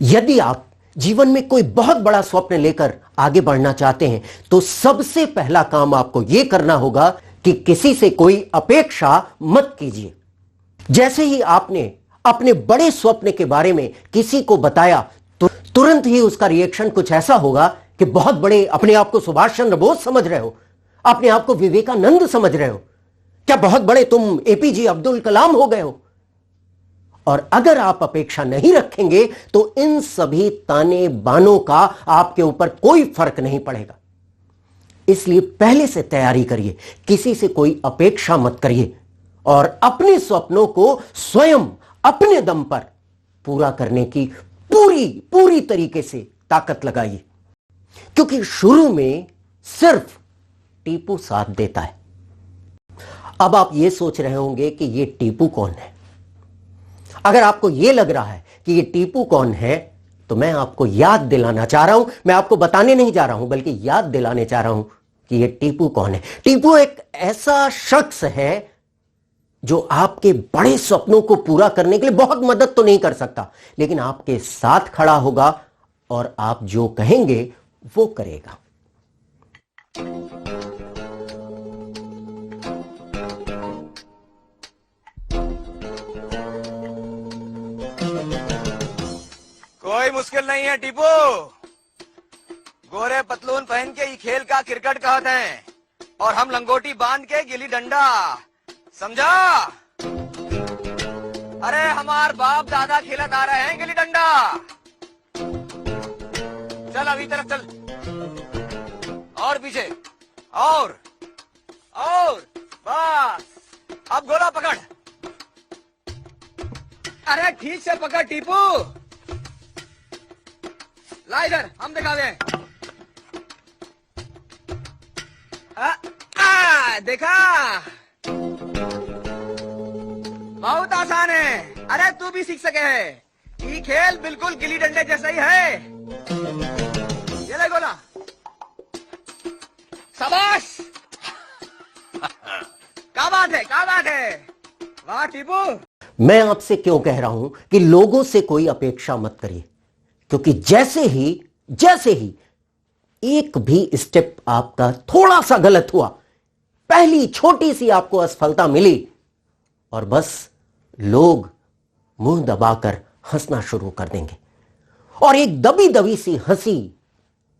यदि आप जीवन में कोई बहुत बड़ा स्वप्न लेकर आगे बढ़ना चाहते हैं तो सबसे पहला काम आपको यह करना होगा कि किसी से कोई अपेक्षा मत कीजिए। जैसे ही आपने अपने बड़े स्वप्न के बारे में किसी को बताया तो तुरंत ही उसका रिएक्शन कुछ ऐसा होगा कि बहुत बड़े, अपने आप को सुभाष चंद्र बोस समझ रहे हो, अपने आप को विवेकानंद समझ रहे हो, क्या बहुत बड़े तुम एपीजे अब्दुल कलाम हो गए हो। और अगर आप अपेक्षा नहीं रखेंगे तो इन सभी ताने बानों का आपके ऊपर कोई फर्क नहीं पड़ेगा। इसलिए पहले से तैयारी करिए, किसी से कोई अपेक्षा मत करिए और अपने स्वप्नों को स्वयं अपने दम पर पूरा करने की पूरी तरीके से ताकत लगाइए, क्योंकि शुरू में सिर्फ टीपू साथ देता है। अब आप यह सोच रहे होंगे कि यह टीपू कौन है। अगर आपको यह लग रहा है कि यह टीपू कौन है तो मैं आपको याद दिलाना चाह रहा हूं, मैं आपको बताने नहीं जा रहा हूं बल्कि याद दिलाने चाह रहा हूं कि यह टीपू कौन है। टीपू एक ऐसा शख्स है जो आपके बड़े सपनों को पूरा करने के लिए बहुत मदद तो नहीं कर सकता, लेकिन आपके साथ खड़ा होगा और आप जो कहेंगे वो करेगा। कोई मुश्किल नहीं है टीपू, गोरे पतलून पहन के ये खेल का क्रिकेट कहते हैं और हम लंगोटी बांध के गिल्ली डंडा, समझा? अरे हमार बाप दादा खेलत आ रहे हैं गिल्ली डंडा। चल अभी तरफ चल, और पीछे, और बस, अब गोला पकड़। अरे ठीक से पकड़ टीपू, ला इधर, हम दिखा दें। देखा, बहुत आसान है। अरे तू भी सीख सके है, ये खेल बिल्कुल गिल्ली डंडे जैसा ही है। ये ले गोला, शाबाश। क्या बात है, क्या बात है, वाह टीपू। मैं आपसे क्यों कह रहा हूं कि लोगों से कोई अपेक्षा मत करिए, क्योंकि जैसे ही एक भी स्टेप आपका थोड़ा सा गलत हुआ, पहली छोटी सी आपको असफलता मिली और बस लोग मुंह दबाकर हंसना शुरू कर देंगे और एक दबी दबी सी हंसी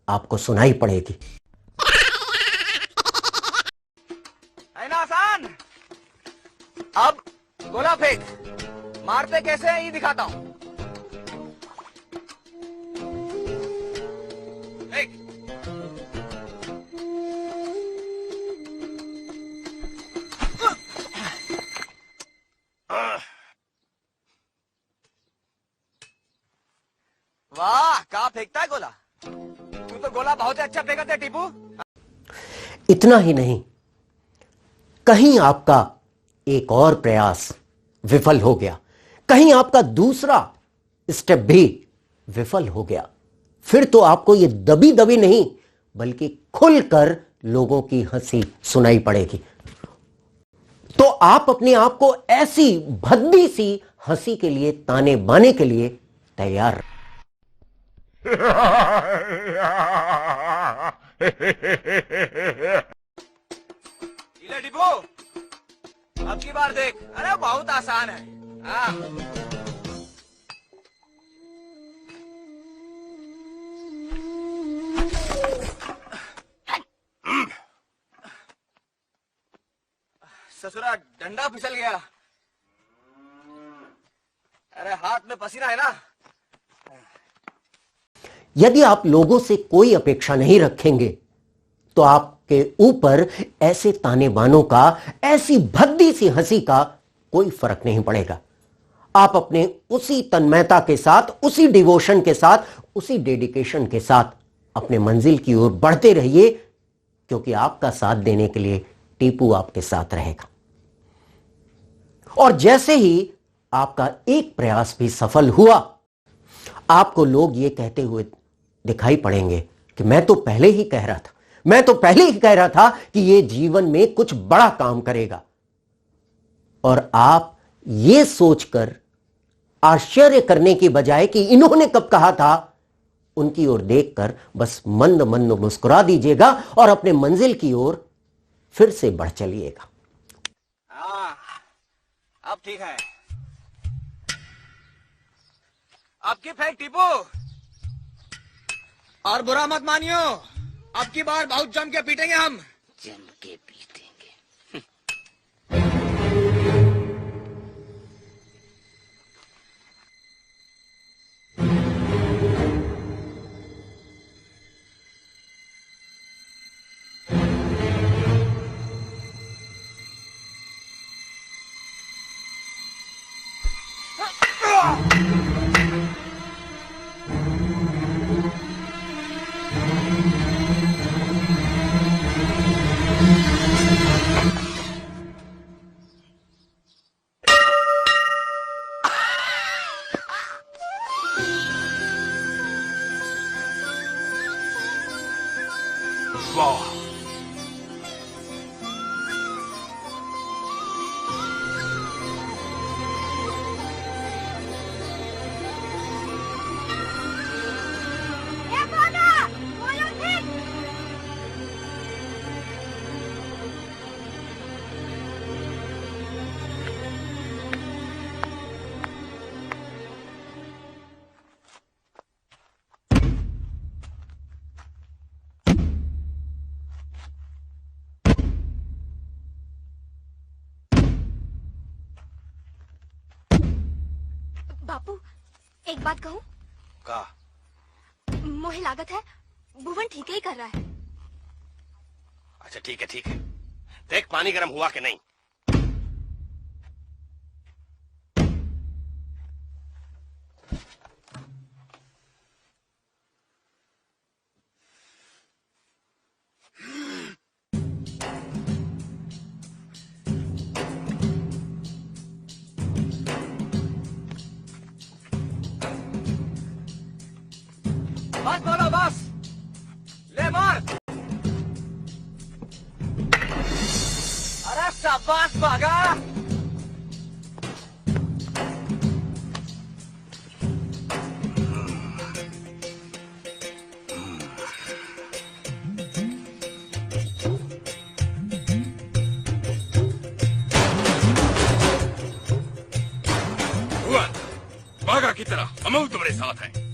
आपको सुनाई पड़ेगी। है ना आसान? अब गोला फेंक, मारते कैसे हैं ये दिखाता हूं। वाह, कहाँ फेंकता है गोला? तू तो गोला बहुत अच्छा फेंका था टीपू। इतना ही नहीं, कहीं आपका एक और प्रयास विफल हो गया, कहीं आपका दूसरा स्टेप भी विफल हो गया, फिर तो आपको यह दबी दबी नहीं बल्कि खुलकर लोगों की हंसी सुनाई पड़ेगी। तो आप अपने आप को ऐसी भद्दी सी हंसी के लिए, ताने बाने के लिए तैयार। टीपू, अब की बार देख। अरे बहुत आसान है। ससुरा डंडा फिसल गया। अरे हाथ में पसीना है ना। यदि आप लोगों से कोई अपेक्षा नहीं रखेंगे तो आपके ऊपर ऐसे ताने बानों का, ऐसी भद्दी सी हंसी का कोई फर्क नहीं पड़ेगा। आप अपने उसी तन्मयता के साथ, उसी डिवोशन के साथ, उसी डेडिकेशन के साथ अपने मंजिल की ओर बढ़ते रहिए, क्योंकि आपका साथ देने के लिए टीपू आपके साथ रहेगा। और जैसे ही आपका एक प्रयास भी सफल हुआ, आपको लोग ये कहते हुए दिखाई पड़ेंगे कि मैं तो पहले ही कह रहा था कि ये जीवन में कुछ बड़ा काम करेगा। और आप ये सोचकर आश्चर्य करने की बजाय कि इन्होंने कब कहा था, उनकी ओर देखकर बस मंद मंद मुस्कुरा दीजिएगा और अपने मंजिल की ओर फिर से बढ़ चलिएगा। अब ठीक है। अब की फेंक टीपू, और बुरा मत मानियो, अब की बार बहुत जम के पीटेंगे हम। जम के पीटेंगे। वाह, बापू, एक बात कहूँ? का मोहे लागत है भुवन ठीक ही कर रहा है। अच्छा ठीक है, ठीक है। देख पानी गर्म हुआ कि नहीं। बस बोलो बस, ले मार। अरे शाबाश भागा। भुवन, बागा की तरह हम तुम्हारे साथ हैं।